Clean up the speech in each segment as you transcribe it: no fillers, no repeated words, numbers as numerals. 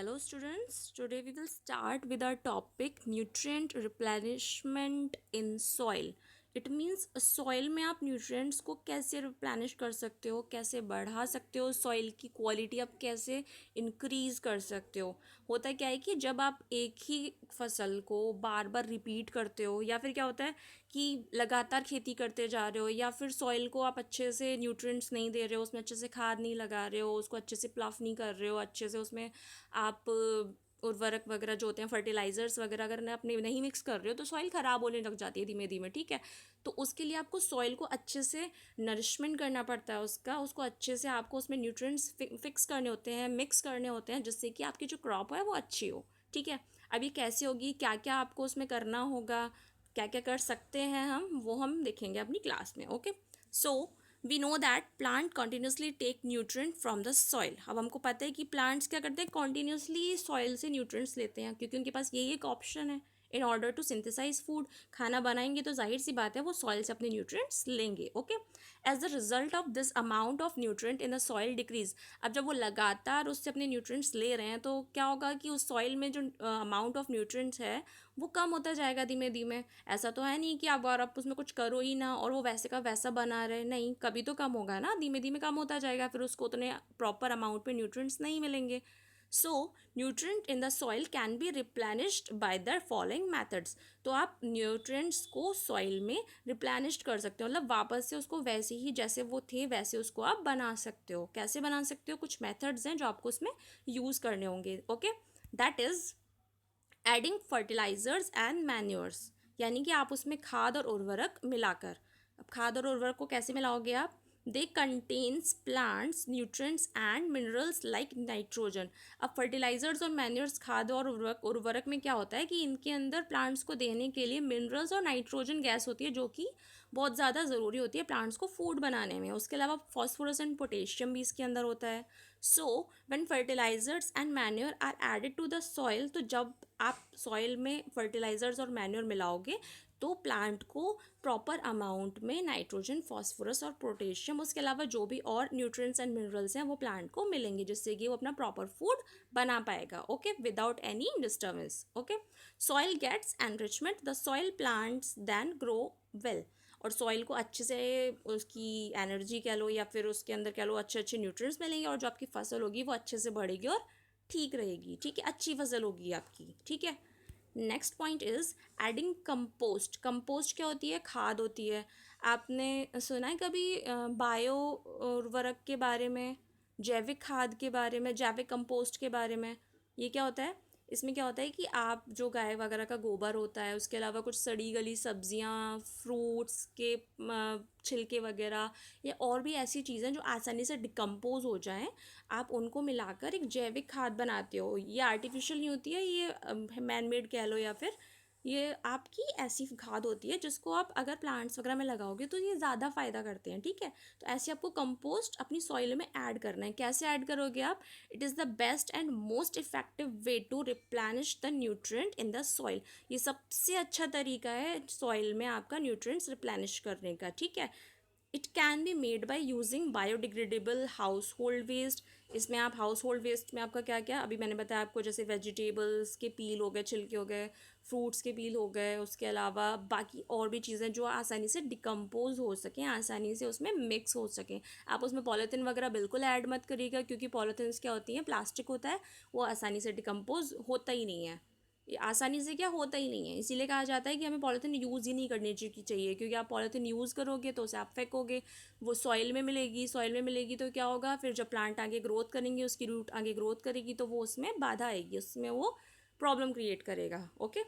Hello students, today we will start with our topic nutrient replenishment in soil. It means soil में आप nutrients को कैसे replenish कर सकते हो, कैसे बढ़ा सकते हो, soil की quality आप कैसे increase कर सकते हो. होता क्या है कि जब आप एक ही फसल को बार बार repeat करते हो या फिर क्या होता है कि लगातार खेती करते जा रहे हो या फिर सॉइल को आप अच्छे से न्यूट्रिएंट्स नहीं दे रहे हो, उसमें अच्छे से खाद नहीं लगा रहे हो, उसको अच्छे से प्लफ नहीं कर रहे हो, अच्छे से उसमें आप उर्वरक वगैरह जो होते हैं फर्टिलाइजर्स वगैरह अगर अपने नहीं मिक्स कर रहे हो तो सॉइल ख़राब होने लग जाती है धीमे धीमे. ठीक है, तो उसके लिए आपको सॉइल को अच्छे से नरिशमेंट करना पड़ता है, उसको अच्छे से आपको उसमें न्यूट्रिएंट्स फिक्स करने होते हैं, मिक्स करने होते हैं, जिससे कि आपकी जो क्रॉप है वो अच्छी हो. ठीक है, अब ये कैसे होगी, क्या क्या आपको उसमें करना होगा, क्या क्या कर सकते हैं वो हम देखेंगे अपनी क्लास में. Okay, so we know that plant continuously take nutrient from the soil. अब हमको पता है कि प्लांट्स क्या करते हैं, कॉन्टीन्यूसली सॉइल से न्यूट्रिएंट्स लेते हैं, क्योंकि उनके पास यही एक ऑप्शन है. In order to synthesise food, खाना बनाएंगे तो जाहिर सी बात है वो सॉइल से अपने न्यूट्रिएंट्स लेंगे. Okay, as the result of this amount of nutrient in the soil decrease. अब जब वो लगातार उससे अपने न्यूट्रिएंट्स ले रहे हैं तो क्या होगा कि उस सॉइल में जो अमाउंट ऑफ न्यूट्रिएंट्स है वो कम होता जाएगा धीमे धीमे. ऐसा तो है नहीं कि आप उसमें कुछ करो ही ना और वो वैसे का वैसा बना रहे, नहीं, कभी तो कम होगा ना, धीमे धीमे कम होता जाएगा, फिर उसको उतने प्रॉपर अमाउंट पे न्यूट्रिएंट्स नहीं मिलेंगे. So nutrient in the soil can be replenished by the following methods. तो आप न्यूट्रिएंट्स को सॉइल में रिप्लेनिश्ड कर सकते हो, मतलब वापस से उसको वैसे ही जैसे वो थे वैसे उसको आप बना सकते हो. कैसे बना सकते हो, कुछ मेथड्स हैं जो आपको उसमें यूज़ करने होंगे. Okay, that is adding fertilisers and manures, यानी कि आप उसमें खाद और उर्वरक मिलाकर. अब खाद और उर्वरक को कैसे मिलाओगे आप, they contains plants nutrients and minerals like nitrogen. अब फर्टिलाइजर्स और मैन्योर्स, खाद और उर्वरक में क्या होता है कि इनके अंदर प्लांट्स को देने के लिए मिनरल्स और नाइट्रोजन गैस होती है, जो कि बहुत ज़्यादा ज़रूरी होती है प्लांट्स को फूड बनाने में. उसके अलावा फॉस्फोरस एंड पोटेशियम भी इसके अंदर होता है. So when fertilisers and manure are added to the soil, तो जब आप सॉइल में फर्टिलाइजर्स और मैन्योर मिलाओगे तो प्लांट को प्रॉपर अमाउंट में नाइट्रोजन, फॉस्फोरस और पोटेशियम, उसके अलावा जो भी और न्यूट्रिएंट्स एंड मिनरल्स हैं वो प्लांट को मिलेंगे, जिससे कि वो अपना प्रॉपर फूड बना पाएगा. Okay, without any disturbance. Okay, soil gets enrichment, the soil plants then grow well. और सॉइल को अच्छे से उसकी एनर्जी कह लो या फिर उसके अंदर कह लो अच्छे अच्छे न्यूट्रिएंट्स मिलेंगे और जो आपकी फसल होगी वो अच्छे से बढ़ेगी और ठीक रहेगी. ठीक है, अच्छी फसल होगी आपकी. ठीक है, next point is adding compost. Compost क्या होती है, खाद होती है. आपने सुना है कभी बायो उर्वरक के बारे में, जैविक खाद के बारे में, जैविक कंपोस्ट के बारे में? ये क्या होता है, इसमें क्या होता है कि आप जो गाय वगैरह का गोबर होता है, उसके अलावा कुछ सड़ी गली सब्जियां, फ्रूट्स के छिलके वगैरह या और भी ऐसी चीज़ें जो आसानी से डिकम्पोज हो जाएं, आप उनको मिलाकर एक जैविक खाद बनाते हो. ये आर्टिफिशियल नहीं होती है, ये मैन मेड कह लो या फिर ये आपकी ऐसी खाद होती है जिसको आप अगर प्लांट्स वगैरह में लगाओगे तो ये ज़्यादा फ़ायदा करते हैं. ठीक है, तो ऐसे आपको कंपोस्ट अपनी सॉइल में ऐड करना है. कैसे ऐड करोगे आप, it is the best and most effective way to replenish the nutrient in the soil. ये सबसे अच्छा तरीका है सॉइल में आपका न्यूट्रिएंट्स रिप्लेनिश करने का. ठीक है, it can be made by using biodegradable house hold waste. इसमें आप हाउस होल्ड वेस्ट में आपका क्या क्या अभी मैंने बताया आपको, जैसे वेजिटेबल्स के पील हो गए, छिलके हो गए, फ्रूट्स के पील हो गए, उसके अलावा बाकी और भी चीज़ें जो आसानी से डिकम्पोज हो सकें, आसानी से उसमें मिक्स हो सकें. आप उसमें पॉलीथीन वगैरह बिल्कुल ऐड मत करिएगा, क्योंकि पॉलीथीन्स क्या होती हैं, प्लास्टिक होता है, वो आसानी से डिकम्पोज होता ही नहीं है. ये आसानी से क्या होता ही नहीं है, इसीलिए कहा जाता है कि हमें पॉलीथीन यूज़ ही नहीं करनी चाहिए, क्योंकि आप पॉलीथीन यूज़ करोगे तो उसे आप फेंकोगे, वो सॉइल में मिलेगी, सॉइल में मिलेगी तो क्या होगा, फिर जब प्लांट आगे ग्रोथ करेंगे, उसकी रूट आगे ग्रोथ करेगी तो वो उसमें बाधा आएगी, उसमें वो प्रॉब्लम क्रिएट करेगा. ओके,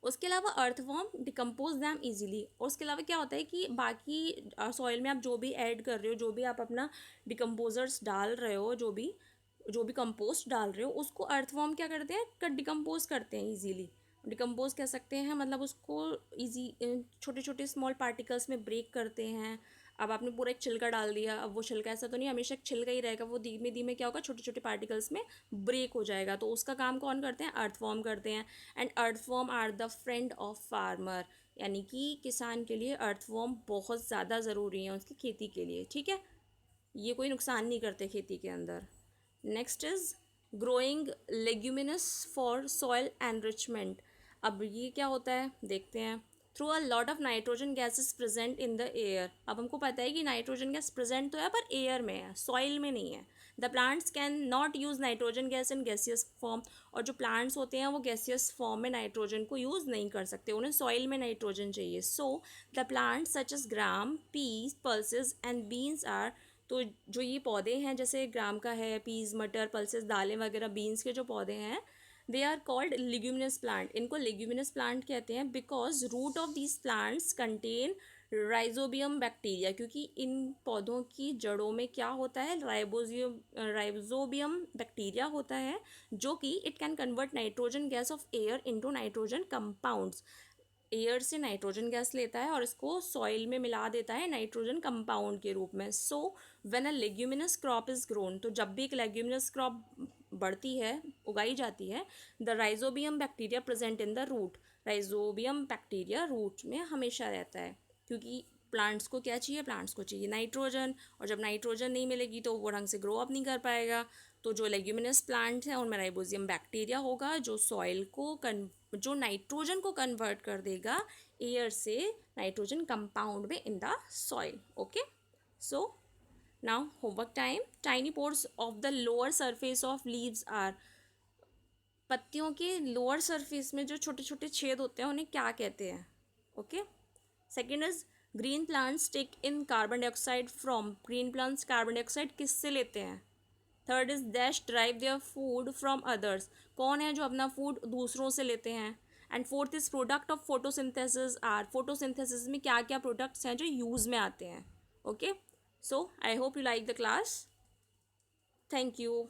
उसके अलावा अर्थवॉर्म डिकम्पोज दैम इजीली. और उसके अलावा क्या होता है कि बाकी सॉइल में आप जो भी ऐड कर रहे हो, जो भी आप अपना डिकम्पोजर्स डाल रहे हो, जो भी कंपोस्ट डाल रहे हो, उसको अर्थवॉर्म क्या करते हैं, डिकम्पोज करते हैं इजीली. डिकम्पोज कह सकते हैं, मतलब उसको ईजी छोटे छोटे स्मॉल पार्टिकल्स में ब्रेक करते हैं. अब आपने पूरा एक छिलका डाल दिया, अब वो छिलका ऐसा तो नहीं हमेशा एक छिलका ही रहेगा, वो धीमे धीमे क्या होगा, छोटे छोटे पार्टिकल्स में ब्रेक हो जाएगा. तो उसका काम कौन करते हैं, अर्थवॉर्म करते हैं. And earthworm are the friend of farmer, यानी कि किसान के लिए अर्थवॉर्म बहुत ज़्यादा ज़रूरी है उसकी खेती के लिए. ठीक है, ये कोई नुकसान नहीं करते खेती के अंदर. Next is growing leguminous for soil enrichment. अब ये क्या होता है देखते हैं। Through a lot of nitrogen gas is present in the air. अब हमको पता है कि नाइट्रोजन गैस प्रेजेंट तो है पर एयर में है, सॉइल में नहीं है। The plants can not use nitrogen gas in gaseous form. और जो प्लांट्स होते हैं वो गैसियस फॉर्म में नाइट्रोजन को यूज़ नहीं कर सकते, उन्हें सॉइल में नाइट्रोजन चाहिए। So the plants such as gram, peas, pulses and beans are. तो जो ये पौधे हैं जैसे ग्राम का है, पीस, मटर, पल्सेस, दालें वगैरह, बीन्स के जो पौधे हैं, they are called leguminous plant. इनको लिग्यूमिनस प्लांट कहते हैं because root of these plants contain rhizobium bacteria. क्योंकि इन पौधों की जड़ों में क्या होता है, राइजोबियम बैक्टीरिया होता है, जो कि it can convert nitrogen gas off air into nitrogen compounds. Air से नाइट्रोजन गैस लेता है और इसको सॉइल में मिला देता है नाइट्रोजन कंपाउंड के रूप में। So when a leguminous crop is grown, तो जब भी एक लेग्यूमिनस क्रॉप बढ़ती है, उगाई जाती है, the rhizobium bacteria present in the root. Rhizobium bacteria root में हमेशा रहता है, क्योंकि प्लांट्स को क्या चाहिए, प्लांट्स को चाहिए नाइट्रोजन, और जब नाइट्रोजन नहीं मिलेगी तो वो ढंग से ग्रो अप नहीं कर पाएगा। तो जो लेग्यूमिनस प्लांट हैं उनमें राइबोजियम बैक्टीरिया होगा जो सॉइल को जो नाइट्रोजन को कन्वर्ट कर देगा एयर से नाइट्रोजन कंपाउंड में in the soil. Okay, so now homework time. Tiny pores of the lower surface of leaves are. पत्तियों के लोअर सरफेस में जो छोटे छोटे छेद होते हैं उन्हें क्या कहते हैं। Okay, second is green plants take in carbon dioxide from. Green plants carbon dioxide किससे लेते हैं। Third is dash derive their food from others. कौन है जो अपना फूड दूसरों से लेते हैं। And fourth is product of photosynthesis are. Photosynthesis में क्या क्या प्रोडक्ट्स हैं जो यूज़ में आते हैं। Okay, so I hope you like the class. Thank you.